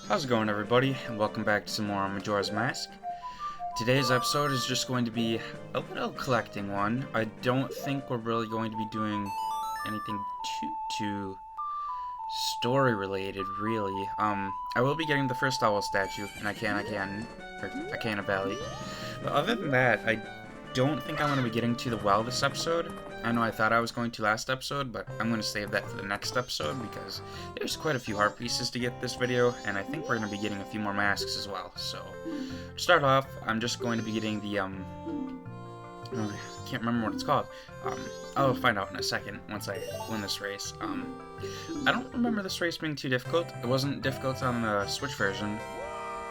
How's it going, everybody? And welcome back to some more on Majora's Mask. Today's episode is just going to be a little collecting one. I don't think we're really going to be doing anything too story related, really. I will be getting the first owl statue, and Akana Valley. But other than that, I don't think I'm going to be getting to the well this episode. I know I thought I was going to last episode, but I'm going to save that for the next episode because there's quite a few heart pieces to get this video, and I think we're going to be getting a few more masks as well. So, to start off, I'm just going to be getting the, I can't remember what it's called. I'll find out in a second once I win this race. I don't remember this race being too difficult. It wasn't difficult on the Switch version,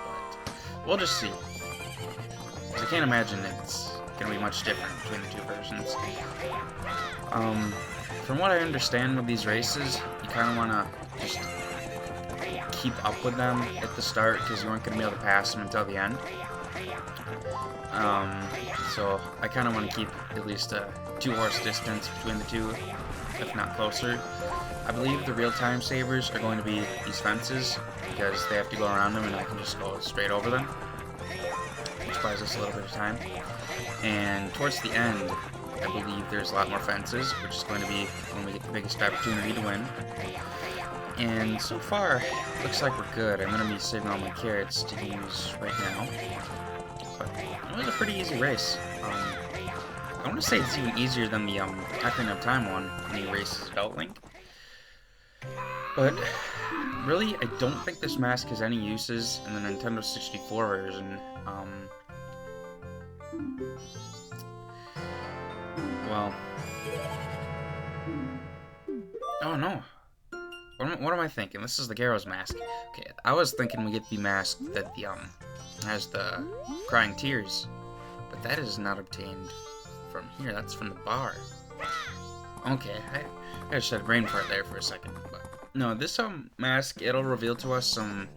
but we'll just see. I can't imagine it's going to be much different between the two versions. From what I understand with these races, you kind of want to just keep up with them at the start because you aren't going to be able to pass them until the end. So I kind of want to keep at least a 2-horse distance between the two, if not closer. I believe the real time savers are going to be these fences because they have to go around them and I can just go straight over them, which buys us a little bit of time. And towards the end, I believe there's a lot more fences, which is going to be when we get the biggest opportunity to win. And so far, looks like we're good. I'm going to be saving all my carrots to use right now. But it was a pretty easy race. I want to say it's even easier than the Ocarina of Time one when you race as Adult Link. But really, I don't think this mask has any uses in the Nintendo 64 version. Well, oh no, what am I thinking? This is the Garo's mask. Okay, I was thinking we get the mask that the has the crying tears, but that is not obtained from here. That's from the bar. Okay, I just had a brain fart there for a second. But no, this mask, it'll reveal to us some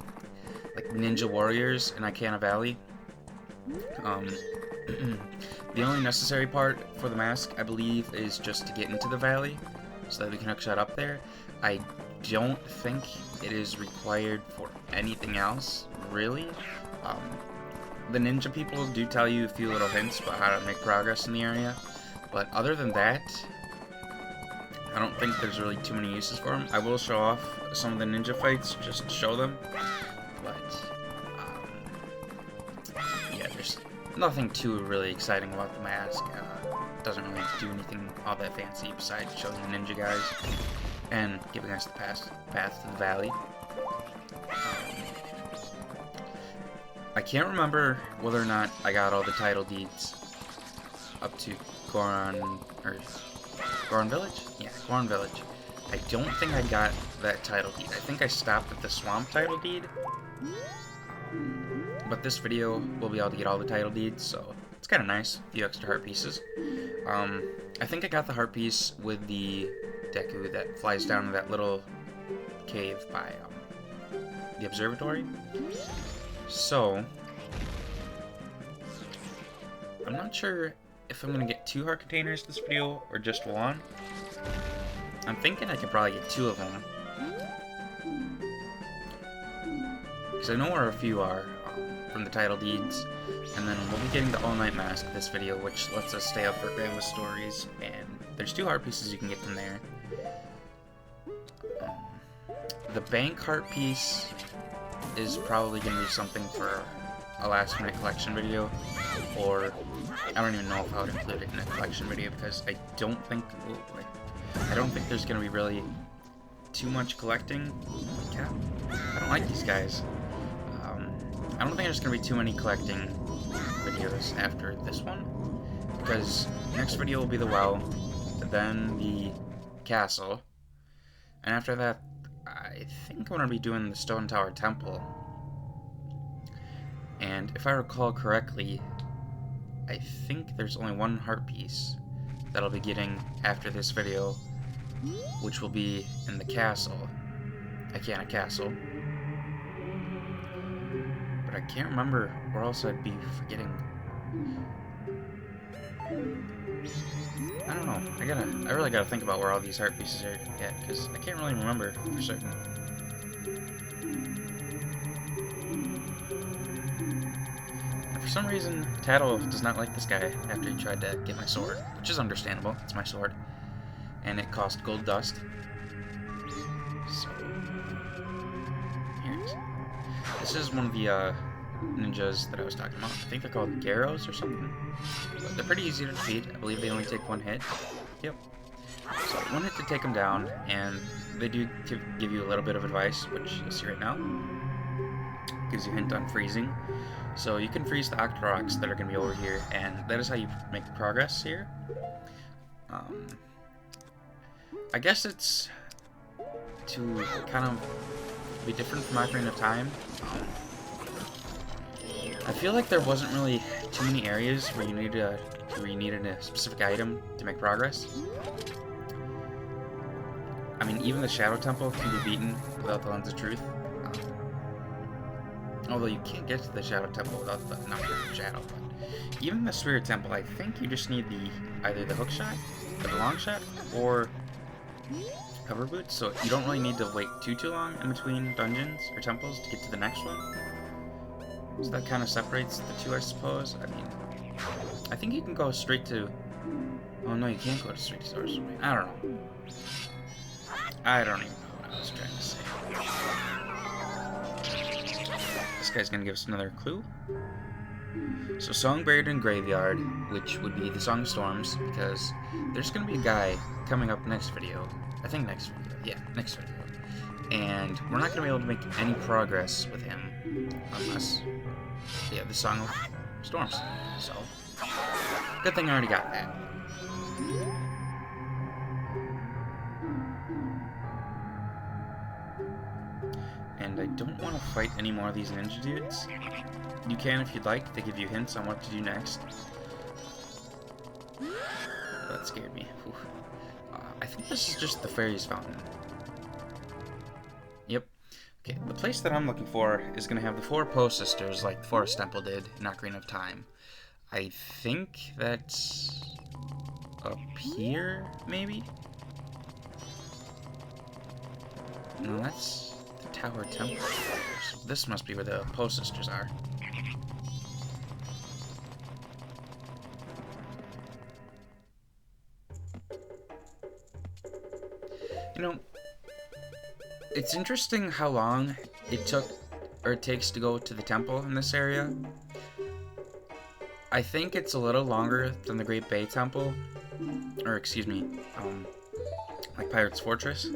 like ninja warriors in Akana Valley. The only necessary part for the mask, I believe, is just to get into the valley, so that we can hook shot up there. I don't think it is required for anything else, really. The ninja people do tell you a few little hints about how to make progress in the area, but other than that, I don't think there's really too many uses for them. I will show off some of the ninja fights, just to show them, but yeah, there's nothing too really exciting about the mask. It doesn't really do anything all that fancy besides showing the ninja guys and giving us the path to the valley. I can't remember whether or not I got all the title deeds up to Goron Village? Yeah, Goron Village. I don't think I got that title deed. I think I stopped at the Swamp title deed. But this video will be able to get all the title deeds, so it's kind of nice. A few extra heart pieces. I think I got the heart piece with the Deku that flies down to that little cave by the observatory. So I'm not sure if I'm gonna get 2 heart containers this video or just 1. I'm thinking I could probably get 2 of them because I know where a few are from the title deeds, and then we'll be getting the all-night mask this video, which lets us stay up for Grandma's stories, and there's 2 heart pieces you can get from there. The bank heart piece is probably going to be something for a last-minute collection video, or I don't even know if I would include it in a collection video because I don't think there's going to be really too much collecting. Yeah, I don't like these guys. I don't think there's going to be too many collecting videos after this one, because next video will be the well, then the castle, and after that, I think I'm going to be doing the Stone Tower Temple. And if I recall correctly, I think there's only 1 heart piece that I'll be getting after this video, which will be in the castle, Akana Castle. But I can't remember where else I'd be forgetting. I don't know. I really gotta think about where all these heart pieces are at, because I can't really remember for certain. some reason, Tattle does not like this guy after he tried to get my sword, which is understandable. It's my sword. And it cost gold dust. So, here it is. This is one of the ninjas that I was talking about. I think they're called Garos or something. But they're pretty easy to defeat. I believe they only take one hit. Yep. So, one hit to take them down, and they do give you a little bit of advice, which you'll see right now. Gives you a hint on freezing. So you can freeze the Octoroks that are going to be over here, and that is how you make progress here. I guess it's to kind of be different from Ocarina of Time. I feel like there wasn't really too many areas where you needed a specific item to make progress. I mean, even the Shadow Temple can be beaten without the Lens of Truth. Although you can't get to the Shadow Temple without the number of Shadow. But even the Spirit Temple, I think you just need either the hook shot, or the long shot, or cover boots. So you don't really need to wait too long in between dungeons or temples to get to the next one. So that kind of separates the two, I suppose. I mean, I think you can go straight to... Oh no, you can't go straight to Sorcery. I don't know. I don't even know what I was trying to say. This guy's gonna give us another clue. So, Song Buried in Graveyard, which would be the Song of Storms, because there's gonna be a guy coming up next video. I think next video. Yeah, next video. And we're not gonna be able to make any progress with him unless we have the Song of Storms. So, good thing I already got that. And I don't want to fight any more of these ninja dudes. You can if you'd like. They give you hints on what to do next. That scared me. I think this is just the Fairies Fountain. Yep. Okay, the place that I'm looking for is going to have the 4 Poe Sisters like the Forest Temple did in Ocarina of Time. I think that's up here, maybe? No, that's the Tower Temple. So this must be where the Poe Sisters are. You know, it's interesting how long it takes to go to the temple in this area. I think it's a little longer than the Great Bay Temple, or excuse me, like Pirate's Fortress,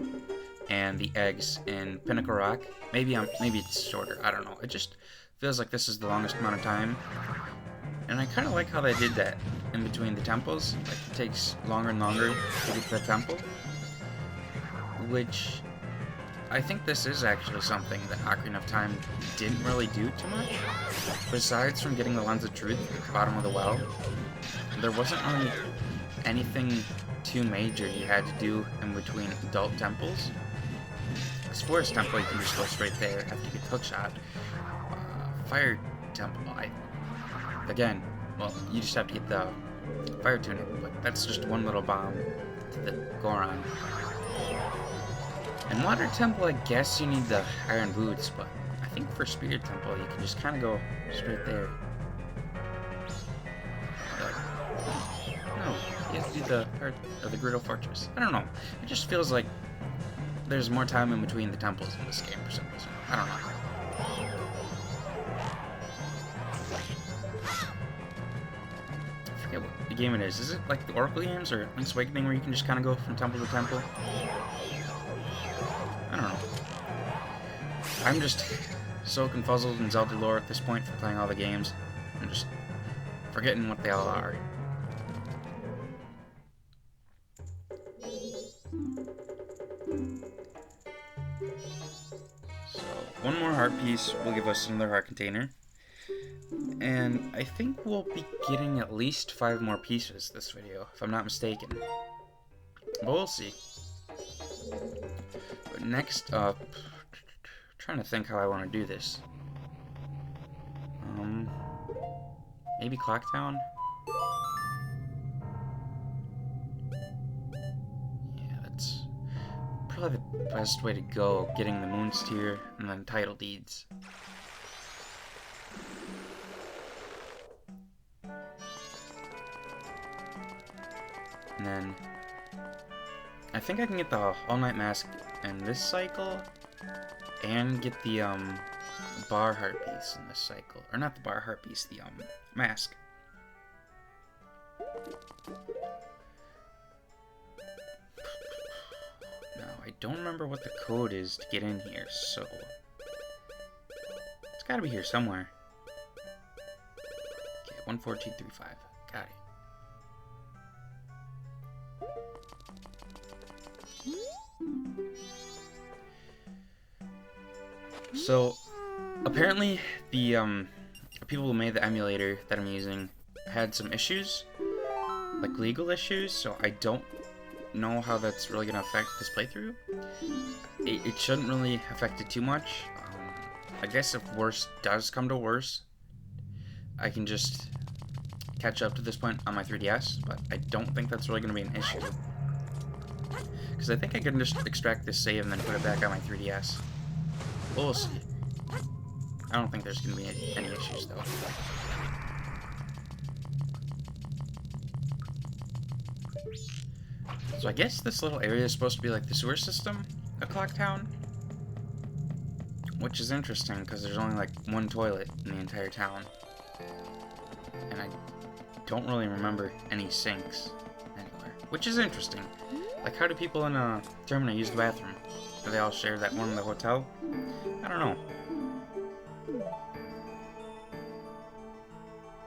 and the eggs in Pinnacle Rock. Maybe it's shorter. I don't know. It just feels like this is the longest amount of time, and I kind of like how they did that in between the temples. Like it takes longer and longer to get to the temple, which I think this is actually something that Ocarina of Time didn't really do too much. Besides from getting the Lens of Truth at the bottom of the well, there wasn't really anything too major you had to do in between adult temples. Because Forest Temple, you can just go straight there after you get the hookshot. Fire Temple, again, well, you just have to get the Fire Tunic, but that's just one little bomb to the Goron. And Water Temple, I guess you need the Iron Boots, but I think for Spirit Temple, you can just kind of go straight there. No, you have to do the part of the Gerudo Fortress. I don't know. It just feels like there's more time in between the temples in this game for some reason. I don't know. I forget what the game it is. Is it like the Oracle games or Link's Awakening where you can just kind of go from temple to temple? I don't know. I'm just so confuzzled in Zelda lore at this point from playing all the games. I'm just forgetting what they all are. So, one more heart piece will give us another heart container. And I think we'll be getting at least 5 more pieces this video, if I'm not mistaken. But we'll see. But next up, trying to think how I want to do this. Maybe Clock Town? Yeah, that's probably the best way to go, getting the Moon Steer and then title deeds. And then I think I can get the all-night mask in this cycle and get the bar heart piece in this cycle. Or not the bar heart piece, the mask. Now, I don't remember what the code is to get in here, so it's gotta be here somewhere. Okay, 14235. Got it. So, apparently, the people who made the emulator that I'm using had some issues, like legal issues, so I don't know how that's really going to affect this playthrough. It shouldn't really affect it too much. I guess if worse does come to worse, I can just catch up to this point on my 3DS, but I don't think that's really going to be an issue. Because I think I can just extract this save and then put it back on my 3DS. We'll see. I don't think there's going to be any issues, though. So I guess this little area is supposed to be like the sewer system of Clocktown. Which is interesting, because there's only like one toilet in the entire town. And I don't really remember any sinks anywhere. Which is interesting. Like, how do people in Germany use the bathroom? Do they all share that one in the hotel? I don't know.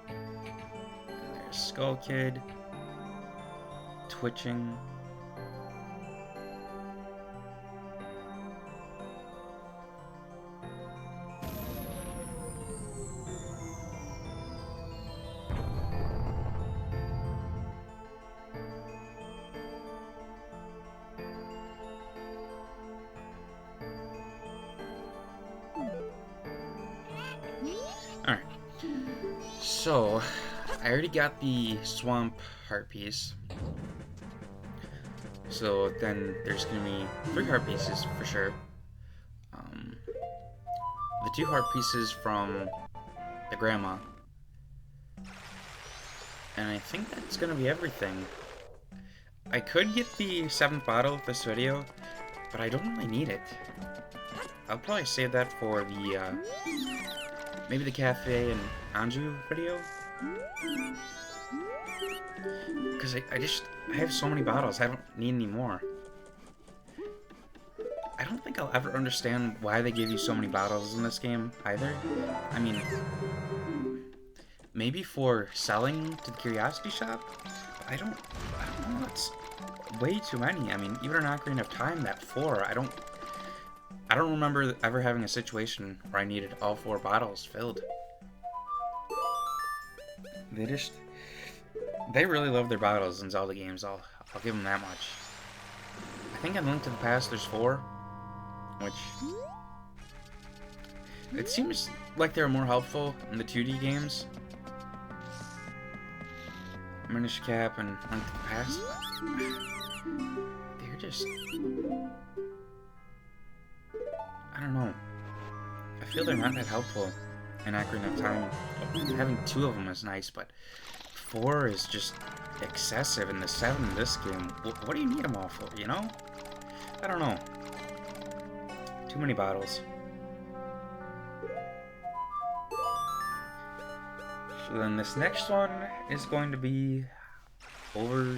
And there's Skull Kid. Twitching. Alright, so I already got the swamp heart piece, so then there's going to be 3 heart pieces for sure. The 2 heart pieces from the grandma, and I think that's going to be everything. I could get the 7th bottle of this video, but I don't really need it. I'll probably save that for the maybe the Cafe and Anju video. Because I have so many bottles, I don't need any more. I don't think I'll ever understand why they give you so many bottles in this game, either. I mean, maybe for selling to the Curiosity Shop? I don't know, it's way too many. I mean, even in Ocarina of Time, that 4, I don't remember ever having a situation where I needed all 4 bottles filled. They really love their bottles in Zelda games, I'll give them that much. I think in Link to the Past there's 4, which it seems like they're more helpful in the 2D games. Minish Cap and Link to the Past, they're just, I don't know. I feel they're not that helpful in Ocarina of Time. Having 2 of them is nice, but 4 is just excessive, and the 7 in this game, what do you need them all for, you know? I don't know. Too many bottles. So then this next one is going to be over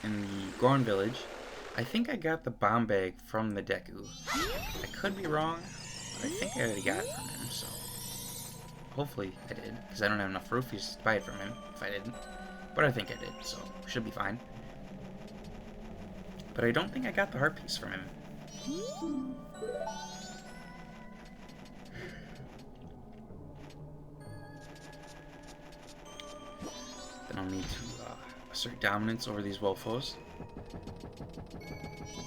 in the Gorn Village. I think I got the bomb bag from the Deku. I could be wrong, but I think I already got it from him, so hopefully I did, because I don't have enough rupees to buy it from him if I didn't. But I think I did, so should be fine. But I don't think I got the heart piece from him. Then I'll need to assert dominance over these Wolfos.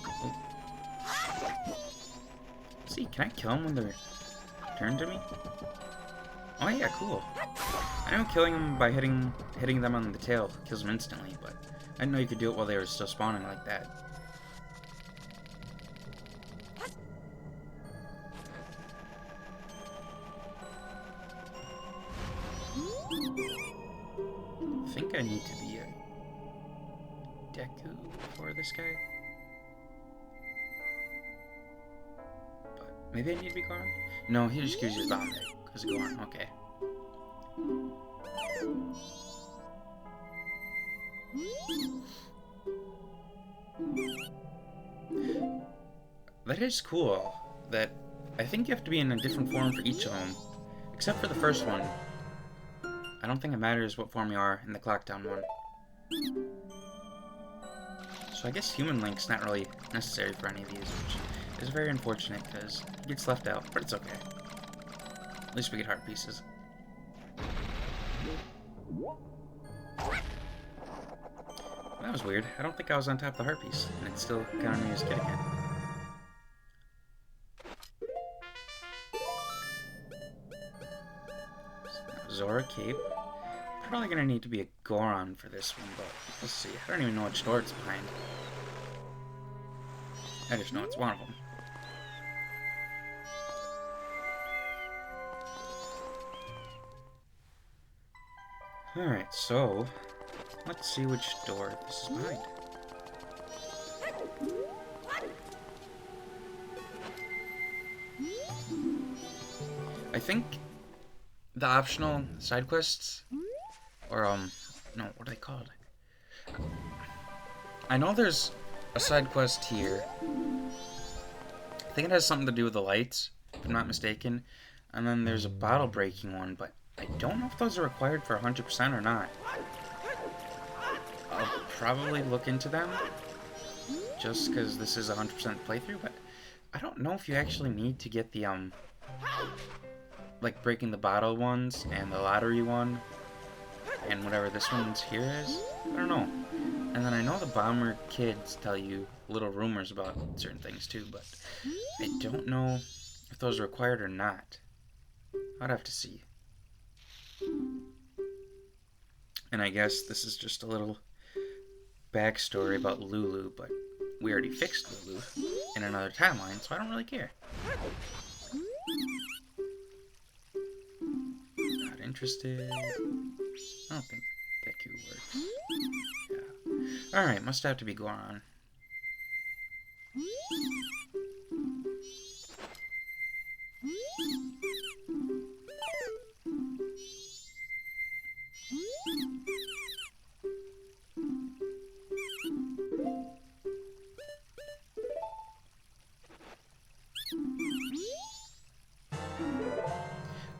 Oh. See, can I kill them when they're turned to me? Oh yeah, cool. I know killing them by hitting them on the tail kills them instantly, but I didn't know you could do it while they were still spawning like that. I think I need to be a Deku for this guy. But maybe I need to be Goron? No, he just gives you the bomb because of Goron. Okay. That is cool. That I think you have to be in a different form for each of them, except for the first one. I don't think it matters what form you are in the Clocktown one. So I guess Human Link's not really necessary for any of these, which is very unfortunate because he gets left out, but it's okay. At least we get heart pieces. That was weird. I don't think I was on top of the heart piece, and it's still counting me as getting it. Zora Cape. Probably gonna need to be a Goron for this one, but we'll see. I don't even know which door it's behind. I just know it's one of them. Alright, so let's see which door this is behind. I think the optional side quests, or no, what are they called? I know there's a side quest here. I think it has something to do with the lights, if I'm not mistaken. And then there's a bottle breaking one, but I don't know if those are required for 100% or not. I'll probably look into them, just because this is a 100% playthrough, but I don't know if you actually need to get the, like breaking the bottle ones and the lottery one and whatever this one's here is. I don't know. And then I know the bomber kids tell you little rumors about certain things too, but I don't know if those are required or not. I'd have to see. And I guess this is just a little backstory about Lulu, but we already fixed Lulu in another timeline, so I don't really care. Not interested. I don't think Deku works. Yeah. Alright, must have to be Goron.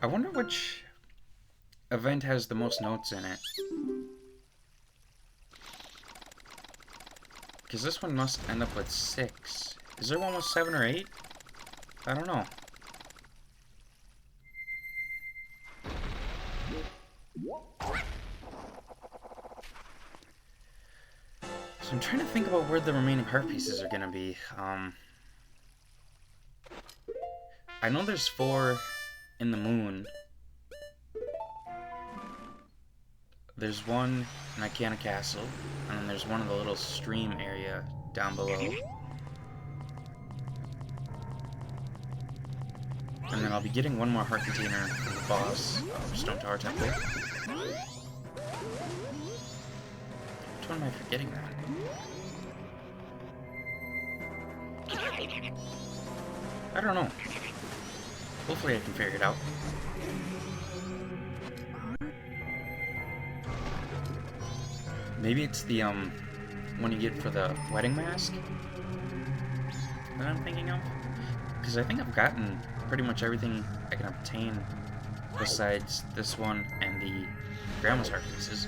I wonder which event has the most notes in it. Because this one must end up with 6. Is there one with 7 or 8? I don't know. So I'm trying to think about where the remaining heart pieces are going to be. I know there's 4 in the moon. There's one in Icana Castle, and then there's one in the little stream area down below. And then I'll be getting one more heart container from the boss of Stone Tower Temple. Which one am I forgetting now? I don't know. Hopefully I can figure it out. Maybe it's the one you get for the wedding mask that I'm thinking of? Because I think I've gotten pretty much everything I can obtain besides this one and the grandma's heart pieces.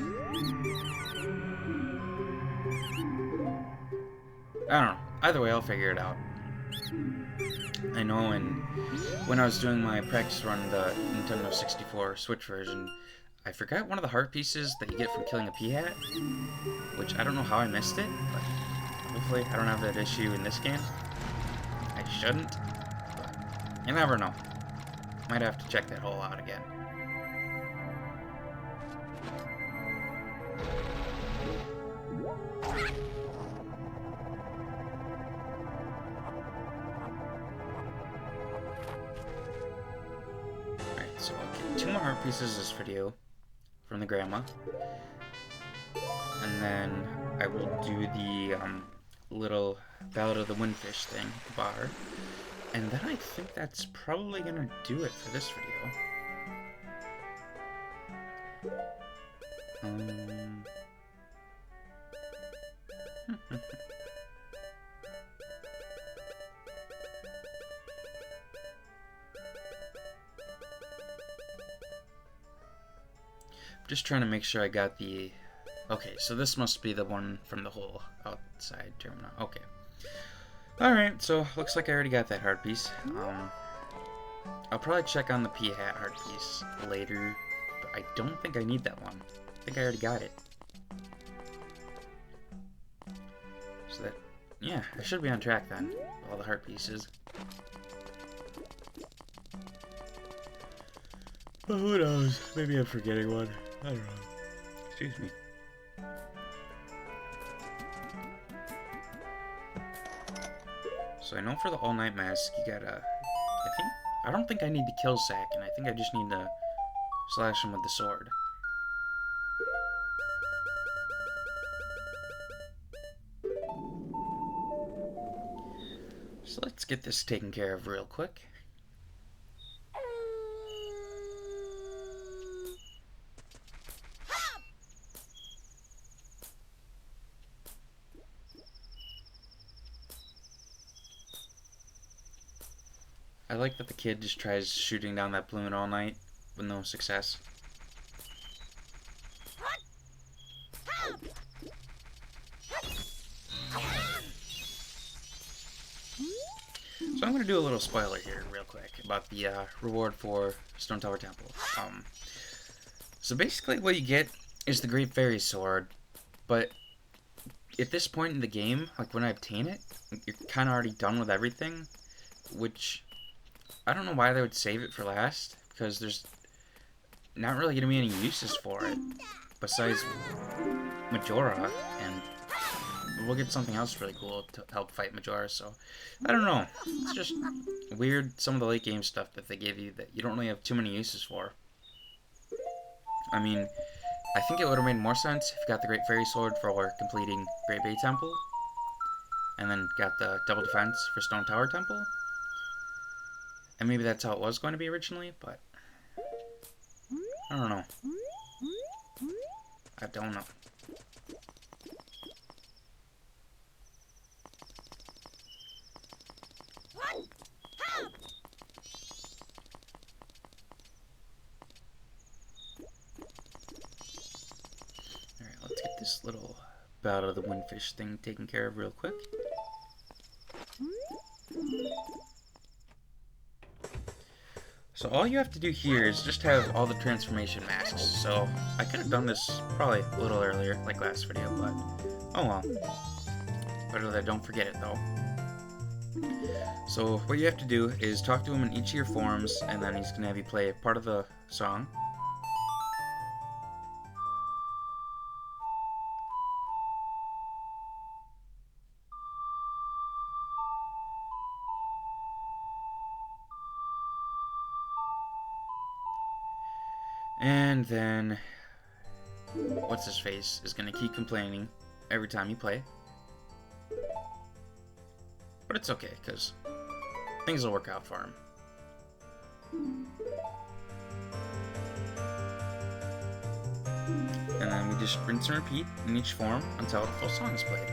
I don't know. Either way, I'll figure it out. I know when I was doing my practice run, the Nintendo 64 Switch version, I forgot one of the heart pieces that you get from killing a Peahat, which I don't know how I missed it, but hopefully I don't have that issue in this game. I shouldn't, but you never know. Might have to check that hole out again. Alright, so I'll get 2 more heart pieces this video from the grandma. And then I will do the little Ballad of the Windfish thing, bar. And then I think that's probably gonna do it for this video. Just trying to make sure I got the... Okay, so this must be the one from the whole outside terminal. Okay. Alright, so looks like I already got that heart piece. I'll probably check on the P-Hat heart piece later, but I don't think I need that one. I think I already got it. So that... Yeah, I should be on track then, with all the heart pieces. But who knows? Maybe I'm forgetting one. I don't know. Excuse me. So I know for the all-night mask, you gotta... I don't think I need to kill Sack, and I think I just need to slash him with the sword. So let's get this taken care of real quick. I like that the kid just tries shooting down that balloon all night with no success. So I'm going to do a little spoiler here real quick about the reward for Stone Tower Temple. So basically what you get is the Great Fairy Sword, but at this point in the game, like when I obtain it, you're kind of already done with everything, which... I don't know why they would save it for last, because there's not really going to be any uses for it, besides Majora, and we'll get something else really cool to help fight Majora, so I don't know. It's just weird, some of the late game stuff that they give you that you don't really have too many uses for. I mean, I think it would have made more sense if you got the Great Fairy Sword for completing Great Bay Temple, and then got the Double Defense for Stone Tower Temple. And maybe that's how it was going to be originally, but I don't know. I don't know. Alright, let's get this little Battle of the Windfish thing taken care of real quick. So all you have to do here is just have all the transformation masks. So I could have done this probably a little earlier, like last video, but oh well. Better that I don't forget it though. So what you have to do is talk to him in each of your forms, and then he's gonna have you play part of the song. And then what's his face is gonna keep complaining every time you play. But it's okay, because things will work out for him. And then we just rinse and repeat in each form until the full song is played.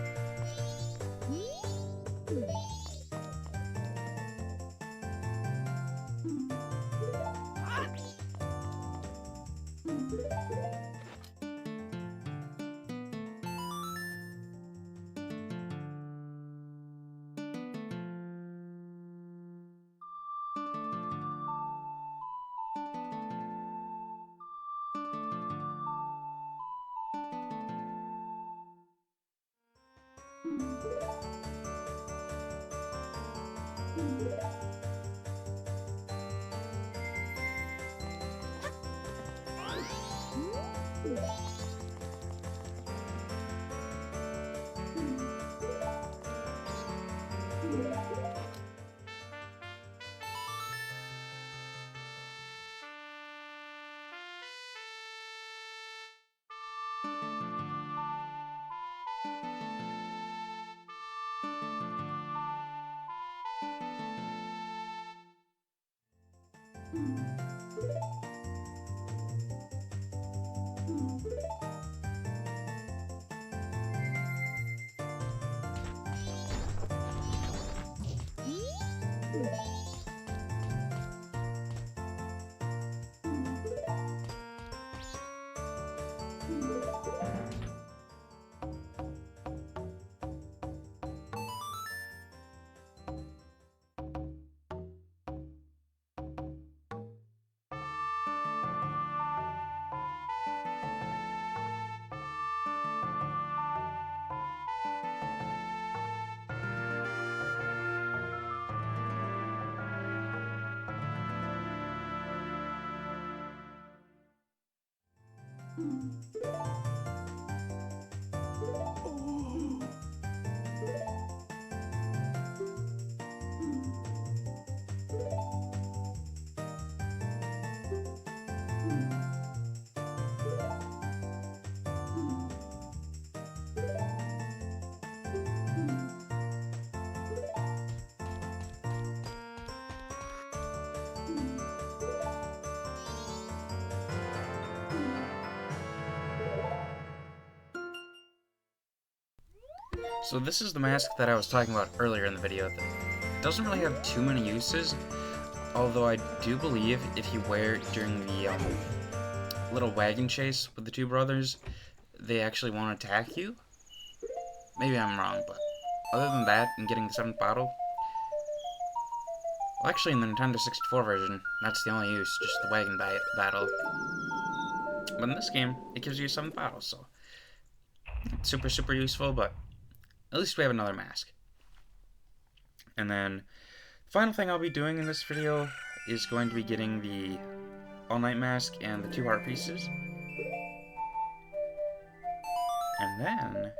So this is the mask that I was talking about earlier in the video. That doesn't really have too many uses, although I do believe if you wear it during the little wagon chase with the two brothers, they actually won't attack you. Maybe I'm wrong, but other than that, and getting the 7th bottle, well, actually in the Nintendo 64 version, that's the only use, just the wagon battle. But in this game, it gives you a 7th bottle, so it's super, super useful, but at least we have another mask. And then, the final thing I'll be doing in this video is going to be getting the all-night mask and the 2 heart pieces. And then,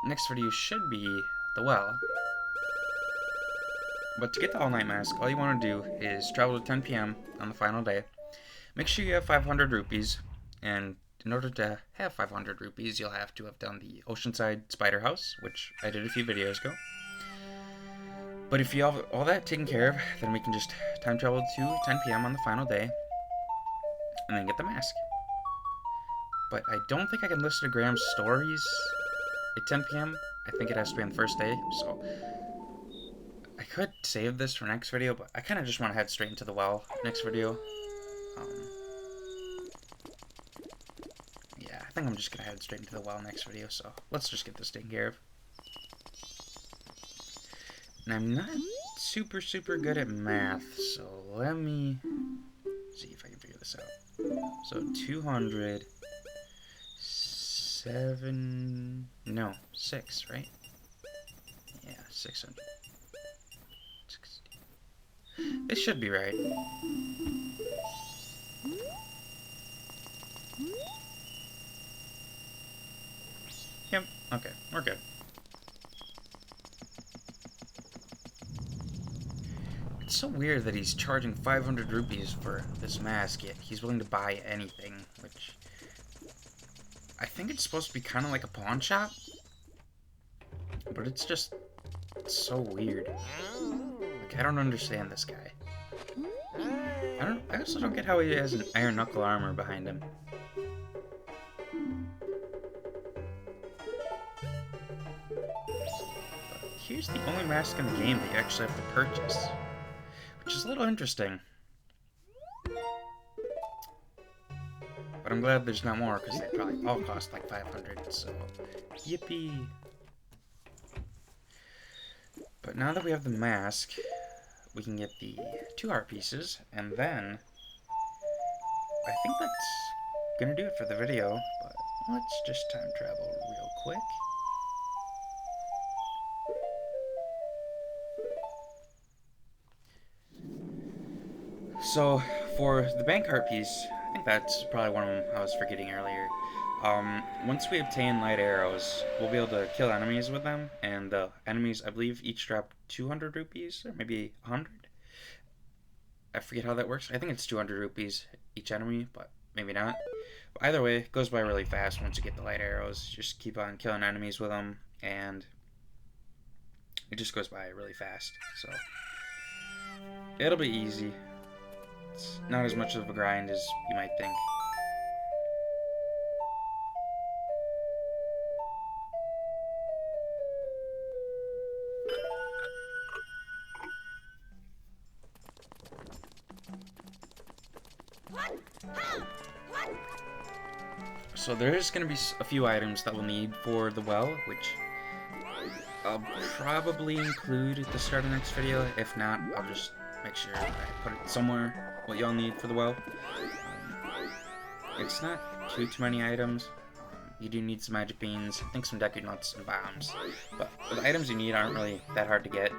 next video should be the well. But to get the all-night mask, all you want to do is travel to 10 p.m. on the final day. Make sure you have 500 rupees, and in order to have 500 rupees, you'll have to have done the Oceanside Spider House, which I did a few videos ago. But if you have all that taken care of, then we can just time travel to 10 p.m. on the final day, and then get the mask. But I don't think I can listen to Graham's stories at 10 p.m. I think it has to be on the first day, so I could save this for next video, but I kind of just want to head straight into the well next video. Yeah, I think I'm just going to head straight into the well next video, so let's just get this taken care of. And I'm not super, super good at math, so let me see if I can figure this out. So 200, 6, right? Yeah, 600. 60. This should be right. Yep, okay, we're good. It's so weird that he's charging 500 rupees for this mask, yet he's willing to buy anything, which I think it's supposed to be kind of like a pawn shop, but it's just so weird. Like, I don't understand this guy. I also don't get how he has an iron knuckle armor behind him. But here's the only mask in the game that you actually have to purchase, which is a little interesting. But I'm glad there's not more, because they probably all cost like 500, so yippee. But now that we have the mask, we can get the 2 heart pieces, and then I think that's gonna do it for the video, but let's just time travel real quick. So, for the bank heart piece, I think that's probably one of them I was forgetting earlier. Once we obtain light arrows, we'll be able to kill enemies with them, and the enemies, I believe, each drop 200 rupees, or maybe 100? I forget how that works. I think it's 200 rupees each enemy, but maybe not. But either way, it goes by really fast once you get the light arrows. Just keep on killing enemies with them, and it just goes by really fast. So, it'll be easy. It's not as much of a grind as you might think. So there is going to be a few items that we'll need for the well, which I'll probably include at the start of the next video. If not, I'll just make sure I put it somewhere, what y'all need for the well. It's not too many items. You do need some magic beans, I think some deku nuts and bombs. But the items you need aren't really that hard to get.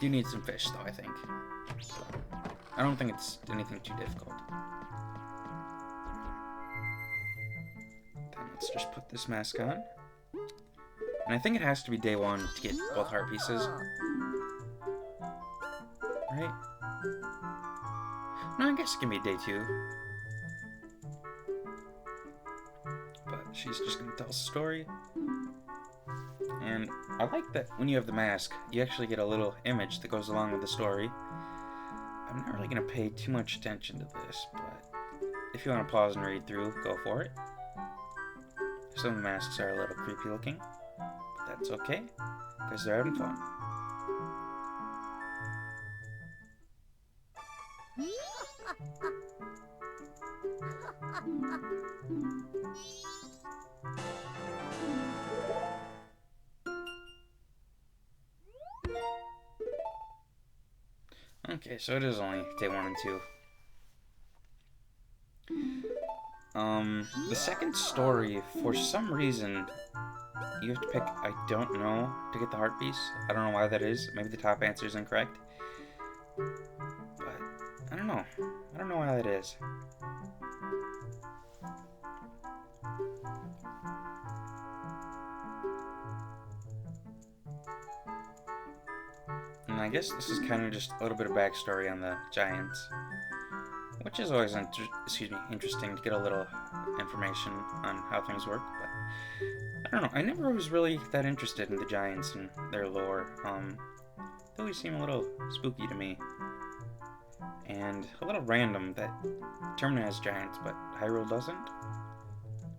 You need some fish though, I think. I don't think it's anything too difficult. Then let's just put this mask on. And I think it has to be day 1 to get both heart pieces. Right? No, I guess it can be day 2. But she's just gonna tell us a story. And I like that when you have the mask, you actually get a little image that goes along with the story. I'm not really gonna pay too much attention to this, but if you want to pause and read through, go for it. Some of the masks are a little creepy looking, but that's okay, because they're having fun. Okay, so it is only day 1 and 2. The second story, for some reason, you have to pick I don't know to get the heart piece. I don't know why that is. Maybe the top answer is incorrect. But, I don't know. I don't know why that is. And I guess this is kind of just a little bit of backstory on the giants, which is always interesting to get a little information on how things work. But I don't know. I never was really that interested in the giants and their lore. They always seem a little spooky to me, and a little random that Termina has giants, but Hyrule doesn't.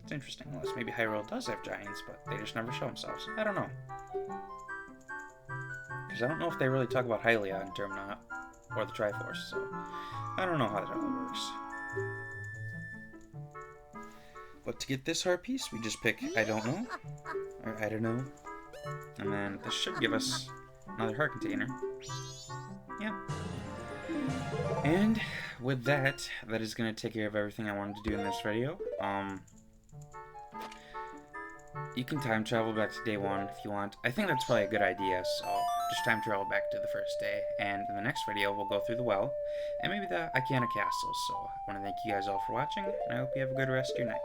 It's interesting. Unless maybe Hyrule does have giants, but they just never show themselves. I don't know. Because I don't know if they really talk about Hylia in Termina or the Triforce, so I don't know how that all works. But to get this heart piece, we just pick I don't know, or I don't know, and then this should give us another heart container. Yeah. And with that, that is going to take care of everything I wanted to do in this video. You can time travel back to day 1 if you want. I think that's probably a good idea, so just time travel back to the first day. And in the next video, we'll go through the well, and maybe the Ikana Castle. So I want to thank you guys all for watching, and I hope you have a good rest of your night.